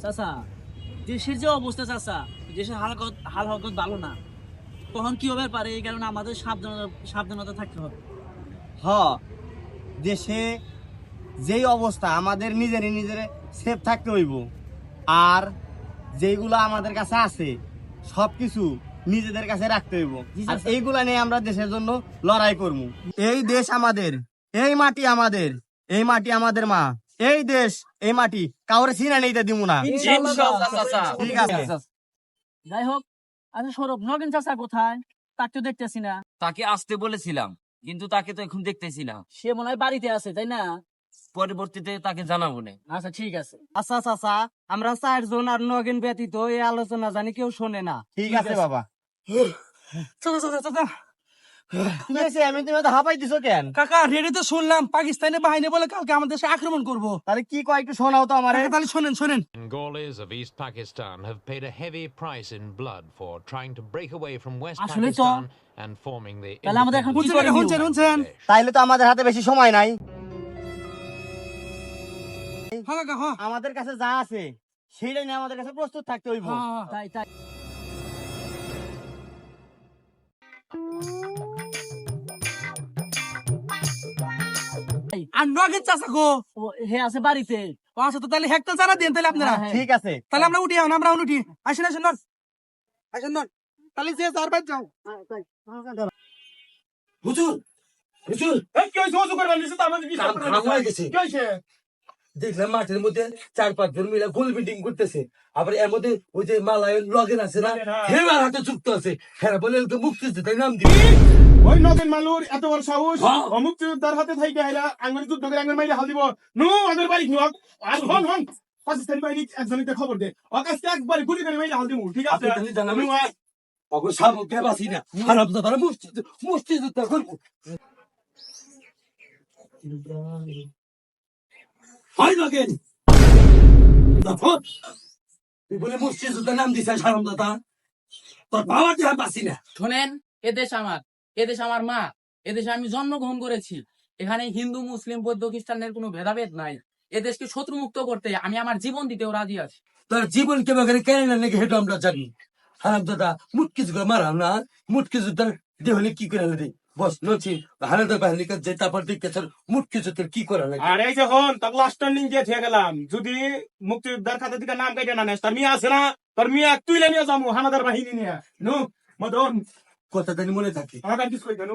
চাচা, দেশের যে অবস্থা চাচা, দেশের হাল হরকত ভালো না। তখন কি হবে পারে, এই কারণে আমাদের সাবধানতা থাকতে হবে। হ, দেশে যেই অবস্থা আমাদের নিজের সেফ থাকতে হইব। আর যেইগুলো আমাদের কাছে আছে সবকিছু নিজেদের কাছে রাখতে হইব। জি আর চাচা। এইগুলা নিয়ে আমরা দেশের জন্য লড়াই করব। এই দেশ আমাদের, এই মাটি আমাদের, এই মাটি আমাদের মা। এই দেশ, এই মাটি কাউরে ছিনা নিতে দিব না। ইনশাআল্লাহ চাচা। ঠিক আছে। যাই হোক, আচ্ছা সৌরভ, নগেন চাচা কোথায়? তাকে তো দেখতেছি না। তাকে আসতে বলেছিলাম, কিন্তু তাকে তো এখন দেখতেছি না। সে মনে হয় বাড়িতে আছে, তাই না? পরবর্তীতে তাকে জানাবো না। আচ্ছা ঠিক আছে। আচ্ছা চাচা, আমরা 4 জন আর নগেন ব্যতীত এই আলোচনা জানি কেউ শোনে না। ঠিক আছে বাবা। চাচা চাচা চাচা, কি হয়েছে? আমি তুমি তো হাঁপাই দিছো কেন? কাকা রেডিতে শুনলাম পাকিস্তানি বাহিনী বলে কালকে আমাদের দেশে আক্রমণ করবো। তাহলে কি কয় একটু শোনাও তো আমারে। তাহলে শোনেন। Bengalis of East Pakistan have paid a heavy price in blood for trying to break away from West আসলে তো। Pakistan and forming the তাহলে আমাদের এখন কি independent করণীয়? শুনছেন? Bangladesh. তাইলে তো আমাদের হাতে বেশি সময় নাই। হ্যাঁ কাকা, হ্যাঁ আমাদের কাছে যা আছে সেইটা নিয়ে আমাদের কাছে প্রস্তুত থাকতে হইব। হ্যাঁ। তাই তাই। আর নগেন চাচা গো, ও হে আছে বাড়িতে। ও আচ্ছা, তো তাহলে হেক্টর জানা দেন তাহলে আপনারা। হ্যাঁ, ঠিক আছে। তাহলে আমরা উঠি, এখন আমরা উঠি। আসেন নন, তাহলে যে যার বাইর যাও। হুজুর হুজুর কি হয়েছে? ওযু করবেন নিচে তো আমাদের কাম খারাপ হয়ে গেছে। কি হয়েছে? দেখলাম মাঠের মধ্যে 4-5 জন মিলে গোল মিটিং করতেছে। আবার এর মধ্যে ওই যে মালায়ের লগেন আছে না, হেমার হাতে যুক্ত আছে। হ্যাঁ বলে ওকে মুক্তিযোদ্ধার নাম দিবি। ওই নগেন মালুর এত বড় সাহস, হ্যাঁ। অমুক তার হাতে থাইকে আইলা আঙ্গুর যুদ্ধ করে আঙ্গুর মাইরে হাল দিব। নো আমাদের বাড়ি কি হোক। আর হন পাকিস্তানি বাহিনী একজনকে খবর দে, আকাশে একবার গুলি করে মাইরে হাল দিব। ঠিক আছে? আপনি তাহলে জানাবেন। অগর সামুকে বাসি না, হারামজাদারা মুক্তিযোদ্ধা করবো। হয় লগেন তুই বলে মুক্তিযোদ্ধার নাম দিছিস হারামজাদা, তোর বাবার দেহা বাসি না। শোনেন, এদেশ আমার, এদেশ আমার মা, এদেশে আমি জন্মগ্রহণ করেছি। এখানে হিন্দু মুসলিম বৌদ্ধ খ্রিস্টানের কোনো ভেদাভেদ নাই। এদেশকে শত্রু মুক্ত করতে আমি আমার জীবন দিতেও রাজি আছি। তোর জীবন কেমন করে কেন না নাকি হেঁটো আমরা জানি। হারামজাদা মুটকিযোদ্ধা মারাম না, মুটকিযোদ্ধার দেহ হলে কি করে লাগে বস নছি হানাদার বাহিনীর কাছে যে তারপর দেখতেছে মুটকিযোদ্ধার কি করে লাগে। আর এই যখন তাকে লাস্ট টার্নিং দিয়ে থেকে গেলাম, যদি মুক্তিযোদ্ধার খাতা থেকে নাম কাটে না নেস, তার মিয়া আছে না, তোর মিয়া তুইলে নিয়ে যাবো হানাদার বাহিনী নিয়ে। নু মদন কথা জানি মনে থাকে। আমার কিছু কই কেন?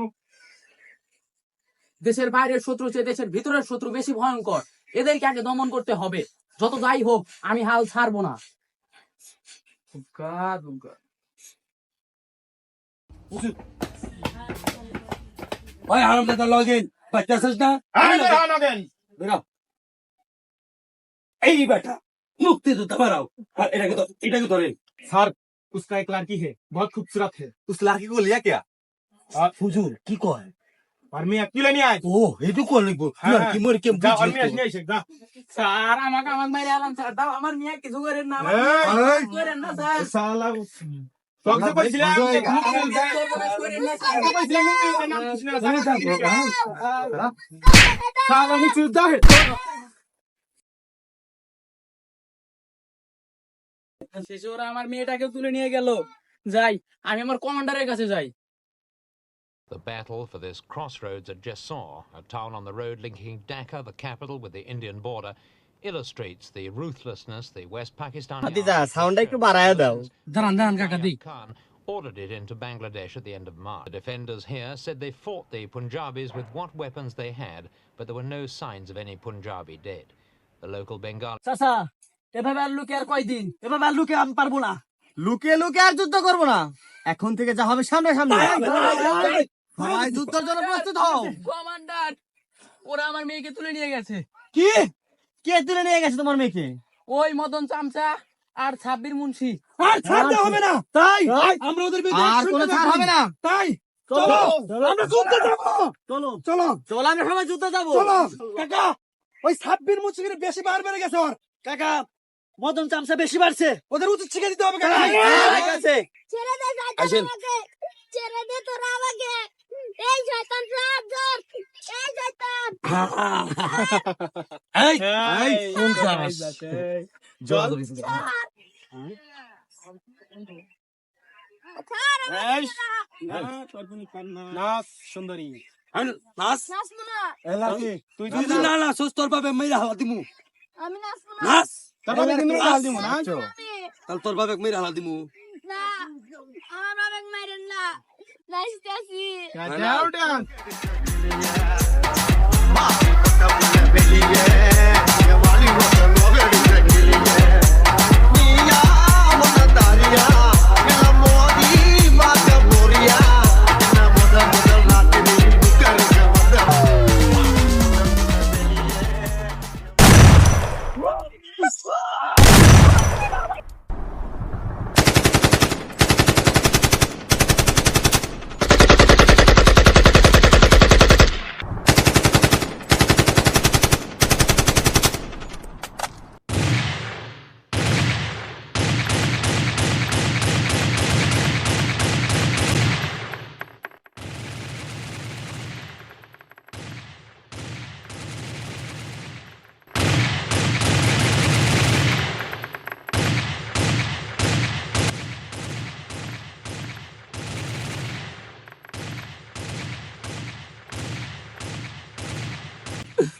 দেশের বাইরের শত্রু চেয়ে দেশের ভিতরের শত্রু বেশি ভয়ঙ্কর। এদেরকে আগে দমন করতে হবে। যত যাই হোক, আমি হাল ছাড়বো না। ওই হারামজাদা লগেন বাচ্চাছিস না, নগেন এই বেটা মুক্তিযোদ্ধা মারাও। আর এটাকে ধরেন। सर उसका एक लड़की है, बहुत खूबसूरत है। उस लड़की को लिया क्या? হুজুর কি কয়? और मैं अकेले नहीं आया। ও এইটু কর লিখবো কি মরে কেম जा और मैं नहीं आया। স্যার, আমাকে আমার মাইরে আলাম স্যার, দাও আমার মিয়া কিছু করেন না, আমার এই! মিয়া কিছু করেন না স্যার। साला তোকে কইছিলাম যে করেন না স্যার। साला মুক্তিযোদ্ধা है। শেষে ওরা আমার মেয়েটাকে তুলে নিয়ে গেল। যাই, আমি আমার কমান্ডারের কাছে যাই। The battle for this crossroads at Jessore, a town on the road linking Dhaka, the capital, with the Indian border, illustrates the ruthlessness the West Pakistani Hadiza, army sound has একটু shown. বাড়ায়া দাও। দাঁড়ান কাকা দিই। Khan ordered it into Bangladesh at the end of March. The defenders here said they fought the Punjabis with what weapons they had, but there were no signs of any Punjabi dead. The local Bengali চাচা, এভাবে আর লুকে আর কয়দিন? এভাবে আর লুকে আমি পারবো না। লুকিয়ে লুকিয়ে আর যুদ্ধ করবো না। এখন থেকে যা হবে সামনে সামনে। সবাই যুদ্ধের জন্য প্রস্তুত হও। কমান্ডার, ওরা আমার মেয়েকে তুলে নিয়ে গেছে। কি? কে তুলে নিয়ে গেছে তোমার মেয়েকে? ওই মদন চামচা আর ছাব্বির মুন্সি। আর ছাড়তে হবে না, তাই আমরা ওদের বিরুদ্ধে আর কোনো ছাড় হবে না। তাই চলো আমরা যুদ্ধে যাবো। চলো চলো চলো, আমরা সবাই যুদ্ধ যাবো। চলো কাকা, ওই ছাব্বির মুচিকে বেশি বার বেড়ে গেছে। ওর কাকা, মদন চামচা বেশি বাড়ছে। ওদের উচিত শিখে দিতে হবে কাকা। ঠিক আছে। ছেড়ে দে, আসেন। ছেড়ে দে তোরা আমাকে। এই শয়তান ধর ধর এই শয়তান এই এই, কোন চাস? জল নাচ সুন্দরী নাচ নাচবো না তুই তুই যদি না নাচস তোর বাপে মেয়েরা হালা দিমু আমি নাচবো না নাচ তারপরে কিন্তু হাল দিব না আমি তাহলে তোর বাপে মেয়েরা হালা দিমু না আমার বাবাকে মারেন না নাচতেছি যাও ডান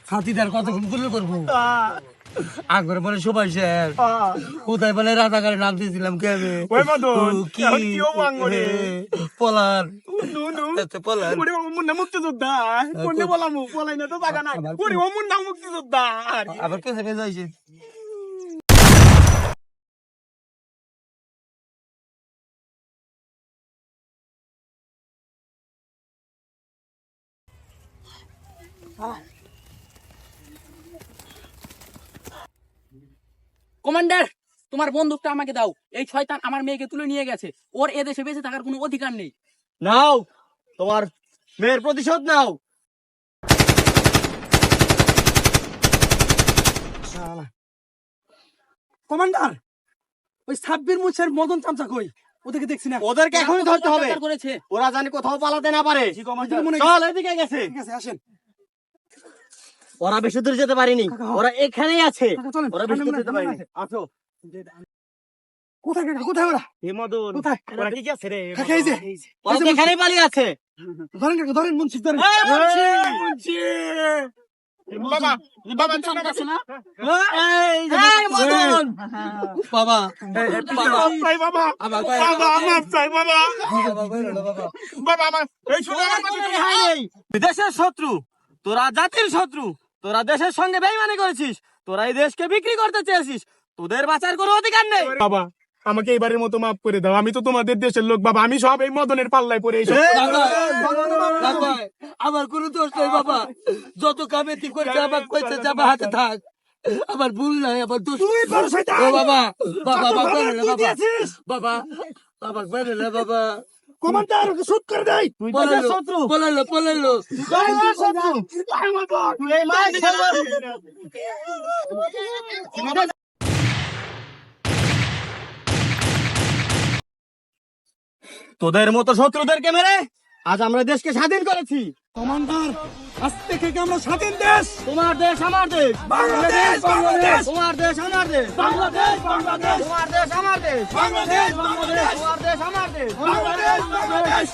হাতিদার কতক্ষণ করে করবো আগরে বলে সবাই শেষ কোথায় বলে রাজাকারের নাম দিয়েছিলাম কে আমি ওই মদন কি এখন কি হবো আঙ্গরে পলার নু নু এতে পলার ওরে ও মুন্না মুক্তিযোদ্ধা কোনে বলামু বলাই না তো জায়গা নাই ওরে ও মুন্না মুক্তিযোদ্ধা আবার কোথায় যাইছে কমান্ডার তোমার বন্দুকটা আমাকে দাও, এই শয়তান আমার মেয়েকে তুলে নিয়ে গেছে, ওর এদেশে বেঁচে থাকার কোনো অধিকার নেই। নাও তোমার মেয়ের প্রতিশোধ নাও কমান্ডার ওই সাব্বির মুছের মদন চামচা কই ওদেরকে দেখছি না ওদেরকে এখনই ধরতে হবে অত্যাচার করেছে। ওরা জানি কোথাও পালাতে না পারে মনে- চল এদিকে গেছে ঠিক আছে আসেন ওরা বেশি দূর যেতে পারেনি ওরা এখানেই আছে কাকা, চলেন। ওরা বেশি দূর যেতে পারেনি আসো কোথায় কাকা, কোথায় ওরা হিমদন কোথায়? ওরা ঠিক আছে রে কাকা, এই যে। ওরা তো এখানেই পালিয়ে আছে ধরেন কাকা ধরেন মুন্সিফ ধরেন বাবা বাবা তুমি আছে না? এই মদন বাবা চাই বাবা আমার বাবা আমার চাই বাবা বাবা বাবা আমার এই শুনে আমার কাছে তুমি রেহাই নেই। দেশের শত্রু তোরা জাতির শত্রু তোরা দেশের সঙ্গে বেইমানি করেছিস তোরা এই দেশকে বিক্রি করতে চেয়েছিস তোদের বাঁচার কোনো অধিকার নেই বাবা আমাকে এবারের মতো মাফ করে দাও আমি তো তোমাদের দেশের লোক বাবা আমি সব এই মদনের পাল্লায় পড়ে এইসব কাকা, আমার কোনো দোষ নেই বাবা যত কামেতি করছে আমার কইছে যাবা হাতে থাক আমার ভুল নাই আমার দোষ ও বাবা বাবা বাবা করে না বাবা বাবা বাবা করে না বাবা কমান্ডার ওকে শুট করে দেই তুই দেশের শত্রু পলাইলো পলাইলো দেশের শত্রু তুই এই মায়ের ছেলে। তোদের মতো শত্রুদেরকে মেরে আজ আমরা দেশকে স্বাধীন করেছি কমান্ডার আজ থেকে কি আমরা স্বাধীন দেশ তোমার দেশ আমার দেশ বাংলাদেশ বাংলাদেশ তোমার দেশ আমার দেশ বাংলাদেশ বাংলাদেশ তোমার দেশ আমার দেশ বাংলাদেশ বাংলাদেশ তোমার দেশ আমার দেশ বাংলাদেশ বাংলাদেশ